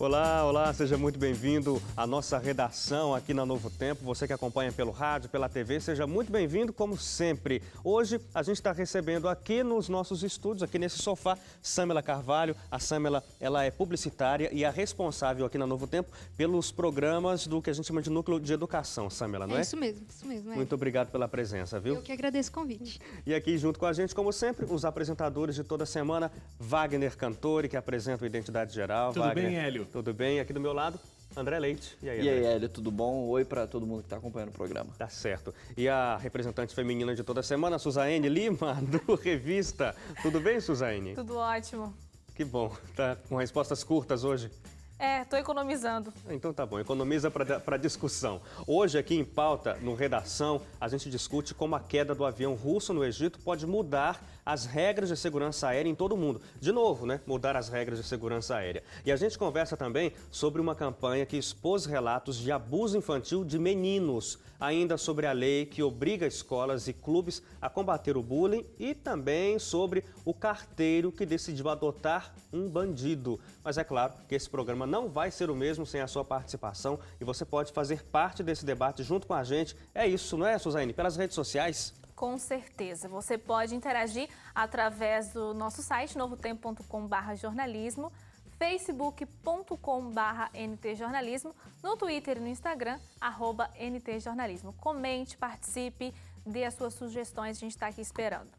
Olá, olá, seja muito bem-vindo à nossa redação aqui na Novo Tempo. Você que acompanha pelo rádio, pela TV, seja muito bem-vindo, como sempre. Hoje a gente está recebendo aqui nos nossos estúdios, aqui nesse sofá, Samela Carvalho. A Samela, ela é publicitária e é responsável aqui na Novo Tempo pelos programas do que a gente chama de núcleo de educação, Samela, não é? Isso mesmo. Muito obrigado pela presença, viu? Eu que agradeço o convite. E aqui junto com a gente, como sempre, os apresentadores de toda semana, Wagner Cantore, que apresenta o Identidade Geral. Tudo Wagner, bem, Hélio? Tudo bem. Aqui do meu lado, André Leite. E aí, Hélio, tudo bom? Oi para todo mundo que está acompanhando o programa. Tá certo. E a representante feminina de toda semana, Suzaine Lima, do Revista. Tudo bem, Suzaine? Tudo ótimo. Que bom. Tá com respostas curtas hoje? Tô economizando. Então tá bom, economiza para discussão. Hoje aqui em pauta, no Redação, a gente discute como a queda do avião russo no Egito pode mudar as regras de segurança aérea em todo o mundo. De novo, né? Mudar as regras de segurança aérea. E a gente conversa também sobre uma campanha que expôs relatos de abuso infantil de meninos. Ainda sobre a lei que obriga escolas e clubes a combater o bullying e também sobre o carteiro que decidiu adotar um bandido. Mas é claro que esse programa não vai ser o mesmo sem a sua participação e você pode fazer parte desse debate junto com a gente. É isso, não é, Suzaine? Pelas redes sociais? Com certeza. Você pode interagir através do nosso site, novotempo.com/jornalismo, facebook.com/ntjornalismo, no Twitter e no Instagram, @ntjornalismo. Comente, participe, dê as suas sugestões, a gente está aqui esperando.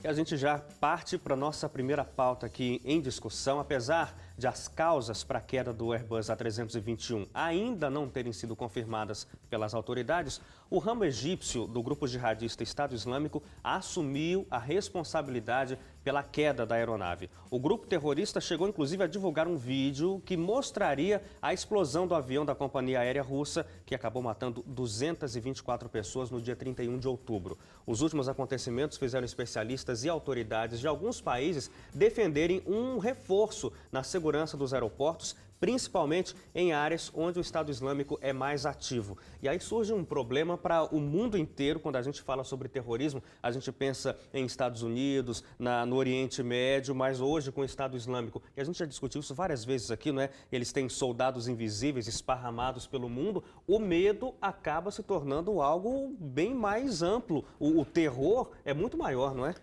E a gente já parte para a nossa primeira pauta aqui em discussão. Apesar de as causas para a queda do Airbus A321 ainda não terem sido confirmadas pelas autoridades, o ramo egípcio do grupo jihadista Estado Islâmico assumiu a responsabilidade pela queda da aeronave. O grupo terrorista chegou inclusive a divulgar um vídeo que mostraria a explosão do avião da companhia aérea russa, que acabou matando 224 pessoas no dia 31 de outubro. Os últimos acontecimentos fizeram especialistas e autoridades de alguns países defenderem um reforço na segurança dos aeroportos, principalmente em áreas onde o Estado Islâmico é mais ativo. E aí surge um problema para o mundo inteiro. Quando a gente fala sobre terrorismo, a gente pensa em Estados Unidos, no Oriente Médio, mas hoje com o Estado Islâmico, e a gente já discutiu isso várias vezes aqui, não é? Eles têm soldados invisíveis esparramados pelo mundo, o medo acaba se tornando algo bem mais amplo. O terror é muito maior, não é?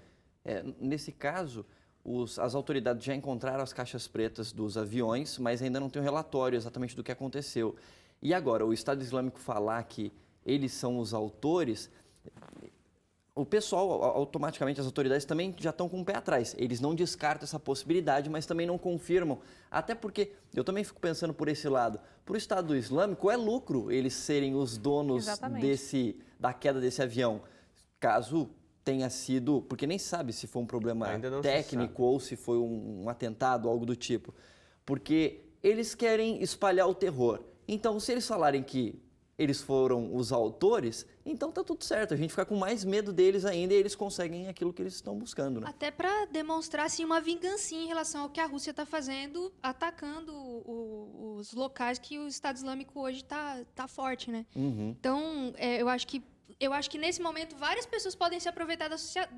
Nesse caso, as autoridades já encontraram as caixas pretas dos aviões, mas ainda não tem um relatório exatamente do que aconteceu. E agora, o Estado Islâmico falar que eles são os autores, o pessoal, automaticamente, as autoridades também já estão com o pé atrás. Eles não descartam essa possibilidade, mas também não confirmam. Até porque, eu também fico pensando por esse lado, para o Estado Islâmico é lucro eles serem os donos da queda desse avião. Caso tenha sido, porque nem sabe se foi um problema técnico ou se foi um atentado, algo do tipo. Porque eles querem espalhar o terror. Então, se eles falarem que eles foram os autores, então tá tudo certo. A gente fica com mais medo deles ainda e eles conseguem aquilo que eles estão buscando, né? Até para demonstrar assim, uma vingancinha em relação ao que a Rússia está fazendo, atacando os locais que o Estado Islâmico hoje tá forte, né? Uhum. Então, eu acho que nesse momento várias pessoas podem se aproveitar da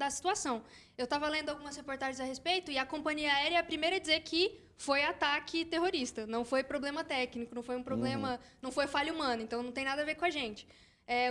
situação. Eu estava lendo algumas reportagens a respeito e a companhia aérea é a primeira a dizer que foi ataque terrorista, não foi problema técnico, não foi um problema, não foi falha humana, então não tem nada a ver com a gente.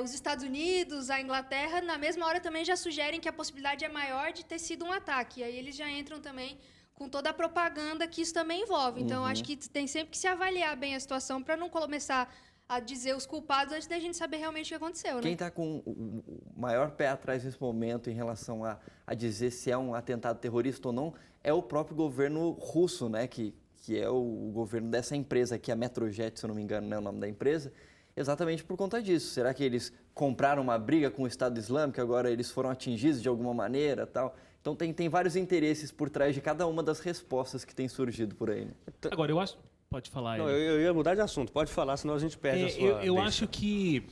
Os Estados Unidos, a Inglaterra, na mesma hora também já sugerem que a possibilidade é maior de ter sido um ataque. E aí eles já entram também com toda a propaganda que isso também envolve. Então, acho que tem sempre que se avaliar bem a situação para não começar a dizer os culpados antes da gente saber realmente o que aconteceu, né? Quem está com o maior pé atrás nesse momento em relação a dizer se é um atentado terrorista ou não é o próprio governo russo, né? Que é o governo dessa empresa aqui, a Metrojet, se eu não me engano, não é o nome da empresa, exatamente por conta disso. Será que eles compraram uma briga com o Estado Islâmico, agora eles foram atingidos de alguma maneira, tal? Então tem vários interesses por trás de cada uma das respostas que tem surgido por aí, né? Agora, eu acho... Pode falar, não, eu ia mudar de assunto. Pode falar, senão a gente perde a sua eu acho que...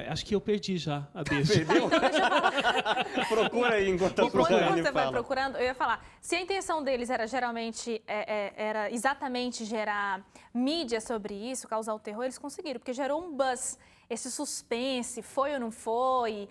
acho que eu perdi já a deixa. Perdeu? Procura aí enquanto a Suzaine você vai procurando, eu ia falar, se a intenção deles era geralmente, era exatamente gerar mídia sobre isso, causar o terror, eles conseguiram, porque gerou um buzz. Esse suspense, foi ou não foi,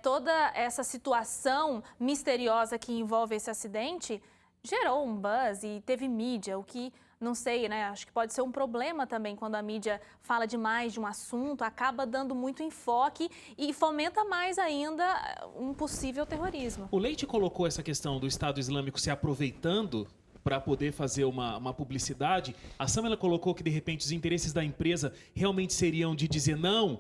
toda essa situação misteriosa que envolve esse acidente, gerou um buzz e teve mídia, o que não sei, né? Acho que pode ser um problema também quando a mídia fala demais de um assunto, acaba dando muito enfoque e fomenta mais ainda um possível terrorismo. O Leite colocou essa questão do Estado Islâmico se aproveitando para poder fazer uma publicidade. A Samela colocou que, de repente, os interesses da empresa realmente seriam de dizer não,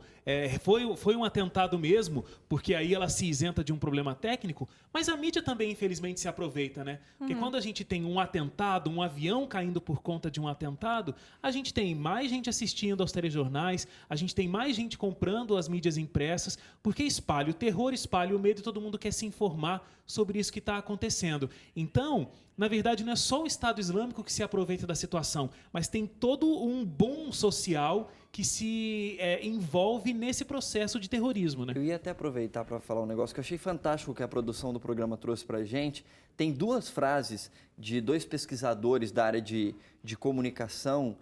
foi um atentado mesmo, porque aí ela se isenta de um problema técnico, mas a mídia também, infelizmente, se aproveita, né? Porque quando a gente tem um atentado, um avião caindo por conta de um atentado, a gente tem mais gente assistindo aos telejornais, a gente tem mais gente comprando as mídias impressas, porque espalha o terror, espalha o medo e todo mundo quer se informar sobre isso que está acontecendo. Então, na verdade, não é só o Estado Islâmico que se aproveita da situação, mas tem todo um boom social que se envolve nesse processo de terrorismo, né? Eu ia até aproveitar para falar um negócio que eu achei fantástico que a produção do programa trouxe para a gente. Tem 2 frases de 2 pesquisadores da área de comunicação,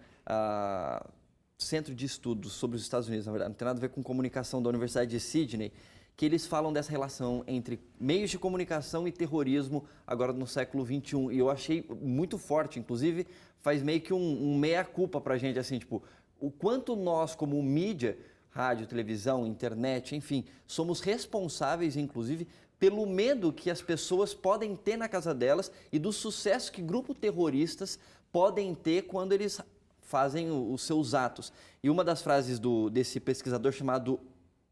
Centro de Estudos sobre os Estados Unidos, na verdade, não tem nada a ver com comunicação, da Universidade de Sydney, que eles falam dessa relação entre meios de comunicação e terrorismo agora no século XXI. E eu achei muito forte, inclusive faz meio que um meia-culpa para a gente, assim, tipo, o quanto nós, como mídia, rádio, televisão, internet, enfim, somos responsáveis, inclusive, pelo medo que as pessoas podem ter na casa delas e do sucesso que grupos terroristas podem ter quando eles fazem os seus atos. E uma das frases desse pesquisador chamado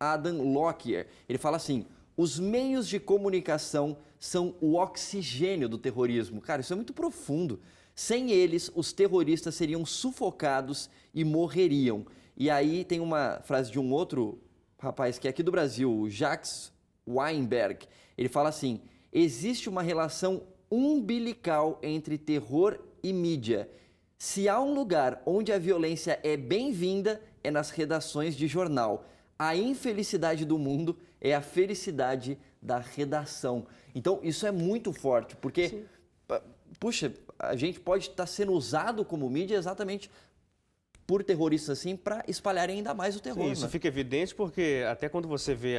Adam Lockyer, ele fala assim: os meios de comunicação são o oxigênio do terrorismo. Cara, isso é muito profundo. Sem eles, os terroristas seriam sufocados e morreriam. E aí tem uma frase de um outro rapaz que é aqui do Brasil, o Jacques Weinberg. Ele fala assim: existe uma relação umbilical entre terror e mídia. Se há um lugar onde a violência é bem-vinda, é nas redações de jornal. A infelicidade do mundo é a felicidade da redação. Então, isso é muito forte, porque, puxa, a gente pode estar sendo usado como mídia exatamente por terroristas assim para espalharem ainda mais o terror. Sim, isso fica evidente porque até quando você vê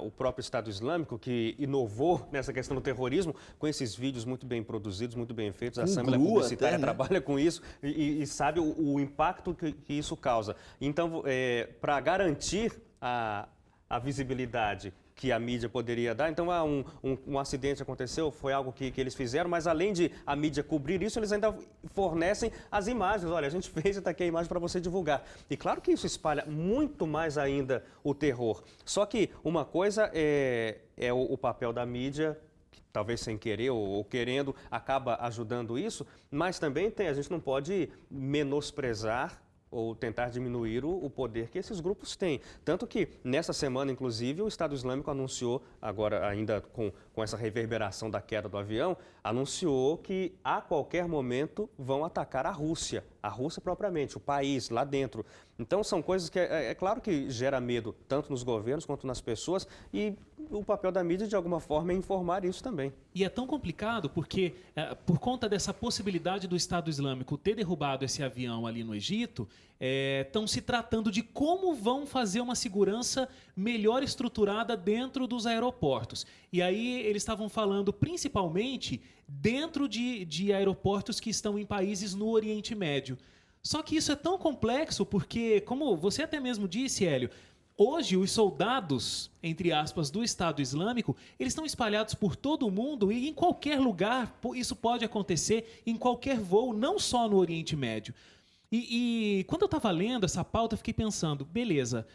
o próprio Estado Islâmico, que inovou nessa questão do terrorismo, com esses vídeos muito bem produzidos, muito bem feitos, a Samela é publicitária, trabalha com isso e sabe o impacto que isso causa. Então, para garantir a visibilidade que a mídia poderia dar. Então, um acidente aconteceu, foi algo que eles fizeram, mas além de a mídia cobrir isso, eles ainda fornecem as imagens. Olha, a gente fez e está aqui a imagem para você divulgar. E claro que isso espalha muito mais ainda o terror. Só que uma coisa é o papel da mídia, que talvez sem querer ou querendo, acaba ajudando isso, mas também a gente não pode menosprezar ou tentar diminuir o poder que esses grupos têm. Tanto que, nessa semana, inclusive, o Estado Islâmico anunciou, agora ainda com essa reverberação da queda do avião, anunciou que a qualquer momento vão atacar a Rússia propriamente, o país lá dentro. Então, são coisas que, é claro que gera medo, tanto nos governos quanto nas pessoas, e o papel da mídia, de alguma forma, é informar isso também. E é tão complicado porque, por conta dessa possibilidade do Estado Islâmico ter derrubado esse avião ali no Egito, estão se tratando de como vão fazer uma segurança melhor estruturada dentro dos aeroportos. E aí eles estavam falando principalmente dentro de aeroportos que estão em países no Oriente Médio. Só que isso é tão complexo porque, como você até mesmo disse, Hélio, hoje os soldados, entre aspas, do Estado Islâmico, eles estão espalhados por todo o mundo e em qualquer lugar isso pode acontecer, em qualquer voo, não só no Oriente Médio. E quando eu estava lendo essa pauta, eu fiquei pensando, beleza,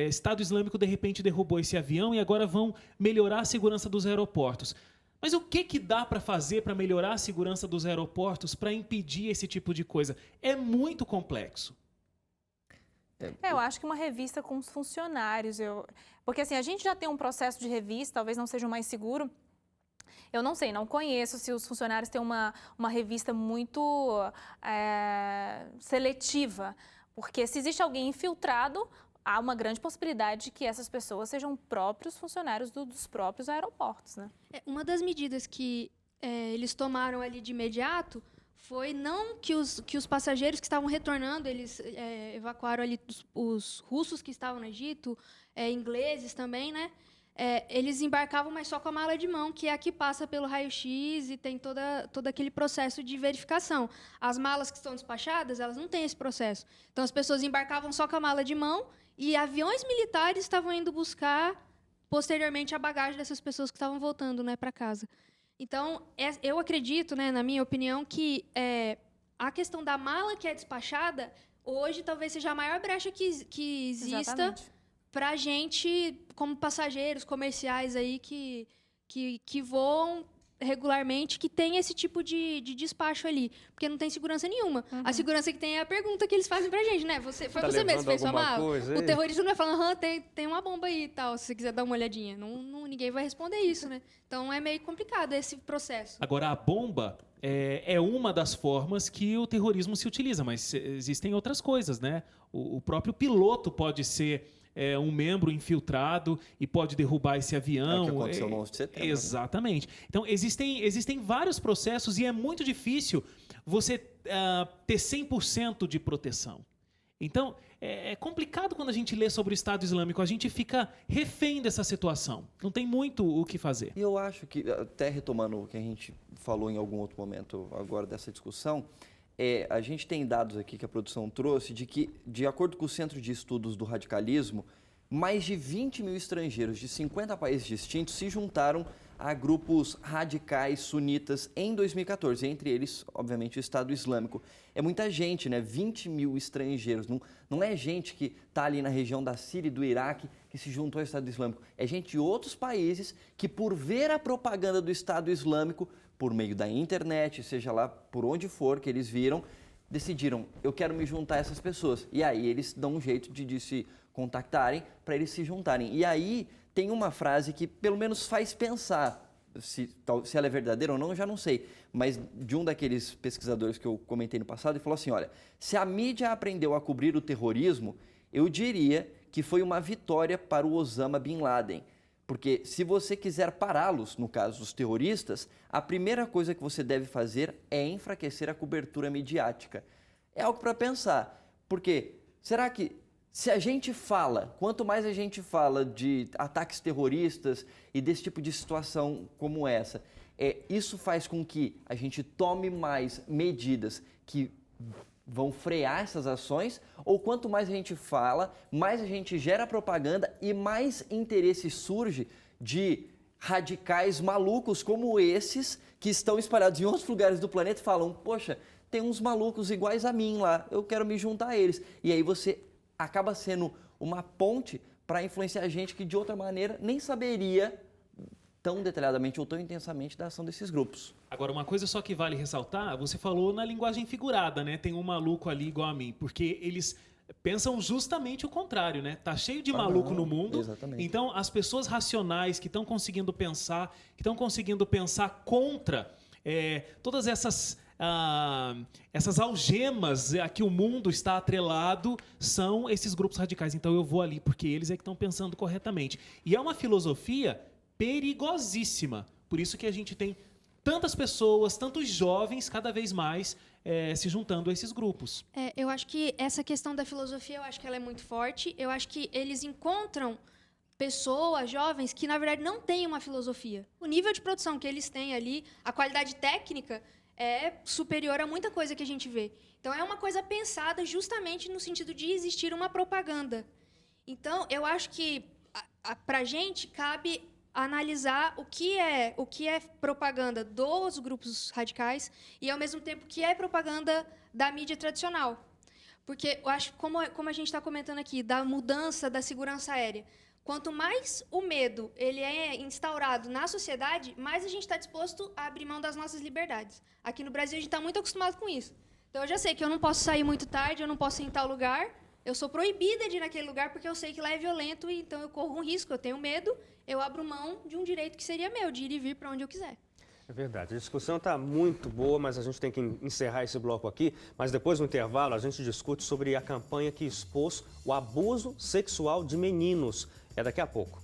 Estado Islâmico de repente derrubou esse avião e agora vão melhorar a segurança dos aeroportos. Mas o que dá para fazer para melhorar a segurança dos aeroportos, para impedir esse tipo de coisa? É muito complexo. Eu acho que uma revista com os funcionários, porque assim, a gente já tem um processo de revista, talvez não seja o mais seguro. Eu não sei, não conheço se os funcionários têm uma revista muito seletiva, porque se existe alguém infiltrado, há uma grande possibilidade de que essas pessoas sejam próprios funcionários dos próprios aeroportos, né? Uma das medidas que eles tomaram ali de imediato foi não que os passageiros que estavam retornando, eles evacuaram ali os russos que estavam no Egito, ingleses também, né? eles embarcavam, mas só com a mala de mão, que é a que passa pelo raio-x e tem todo aquele processo de verificação. As malas que estão despachadas, elas não têm esse processo. Então, as pessoas embarcavam só com a mala de mão e aviões militares estavam indo buscar, posteriormente, a bagagem dessas pessoas que estavam voltando, né, para casa. Então, eu acredito, né, na minha opinião, que a questão da mala que é despachada, hoje, talvez seja a maior brecha que exista para a gente, como passageiros comerciais aí que voam regularmente, que tem esse tipo de despacho ali. Porque não tem segurança nenhuma. A segurança que tem é a pergunta que eles fazem pra gente, né? Você mesmo que fez sua mala? O terrorista não vai falando, tem uma bomba aí e tal, se você quiser dar uma olhadinha. Ninguém vai responder isso, né? Então, é meio complicado esse processo. Agora, a bomba é uma das formas que o terrorismo se utiliza, mas existem outras coisas, né? O próprio piloto pode ser um membro infiltrado e pode derrubar esse avião. É o que aconteceu no 11 de setembro. Exatamente. Né? Então, existem vários processos e é muito difícil você ter 100% de proteção. Então, é complicado quando a gente lê sobre o Estado Islâmico. A gente fica refém dessa situação. Não tem muito o que fazer. E eu acho que, até retomando o que a gente falou em algum outro momento agora dessa discussão, a gente tem dados aqui que a produção trouxe de que, de acordo com o Centro de Estudos do Radicalismo, mais de 20 mil estrangeiros de 50 países distintos se juntaram a grupos radicais sunitas em 2014, entre eles, obviamente, o Estado Islâmico. É muita gente, né? 20 mil estrangeiros. Não é gente que está ali na região da Síria e do Iraque que se juntou ao Estado Islâmico. É gente de outros países que, por ver a propaganda do Estado Islâmico, por meio da internet, seja lá por onde for que eles viram, decidiram, eu quero me juntar a essas pessoas. E aí eles dão um jeito de se contactarem para eles se juntarem. E aí tem uma frase que pelo menos faz pensar, se ela é verdadeira ou não, eu já não sei, mas de um daqueles pesquisadores que eu comentei no passado, ele falou assim, olha, se a mídia aprendeu a cobrir o terrorismo, eu diria que foi uma vitória para o Osama Bin Laden. Porque se você quiser pará-los, no caso os terroristas, a primeira coisa que você deve fazer é enfraquecer a cobertura midiática. É algo para pensar, porque será que se a gente fala, quanto mais a gente fala de ataques terroristas e desse tipo de situação como essa, isso faz com que a gente tome mais medidas que vão frear essas ações, ou quanto mais a gente fala, mais a gente gera propaganda e mais interesse surge de radicais malucos como esses que estão espalhados em outros lugares do planeta e falam, poxa, tem uns malucos iguais a mim lá, eu quero me juntar a eles. E aí você acaba sendo uma ponte para influenciar gente que de outra maneira nem saberia tão detalhadamente ou tão intensamente da ação desses grupos. Agora, uma coisa só que vale ressaltar, você falou na linguagem figurada, né? Tem um maluco ali igual a mim, porque eles pensam justamente o contrário, né? Tá cheio de maluco no mundo. Exatamente. Então, as pessoas racionais que estão conseguindo pensar, contra todas essas algemas a que o mundo está atrelado, são esses grupos radicais. Então, eu vou ali porque eles é que estão pensando corretamente. E é uma filosofia perigosíssima. Por isso que a gente tem tantas pessoas, tantos jovens, cada vez mais se juntando a esses grupos. Eu acho que essa questão da filosofia, eu acho que ela é muito forte. Eu acho que eles encontram pessoas, jovens, que na verdade não têm uma filosofia. O nível de produção que eles têm ali, a qualidade técnica é superior a muita coisa que a gente vê. Então, é uma coisa pensada justamente no sentido de existir uma propaganda. Então, eu acho que para a gente cabe analisar o que é propaganda dos grupos radicais e, ao mesmo tempo, o que é propaganda da mídia tradicional. Porque eu acho, como a gente está comentando aqui, da mudança da segurança aérea, quanto mais o medo ele é instaurado na sociedade, mais a gente está disposto a abrir mão das nossas liberdades. Aqui no Brasil, a gente está muito acostumado com isso. Então, eu já sei que eu não posso sair muito tarde, eu não posso ir em tal lugar, eu sou proibida de ir naquele lugar porque eu sei que lá é violento, e então eu corro um risco, eu tenho medo, eu abro mão de um direito que seria meu, de ir e vir para onde eu quiser. É verdade. A discussão está muito boa, mas a gente tem que encerrar esse bloco aqui. Mas depois do intervalo, a gente discute sobre a campanha que expôs o abuso sexual de meninos. É daqui a pouco.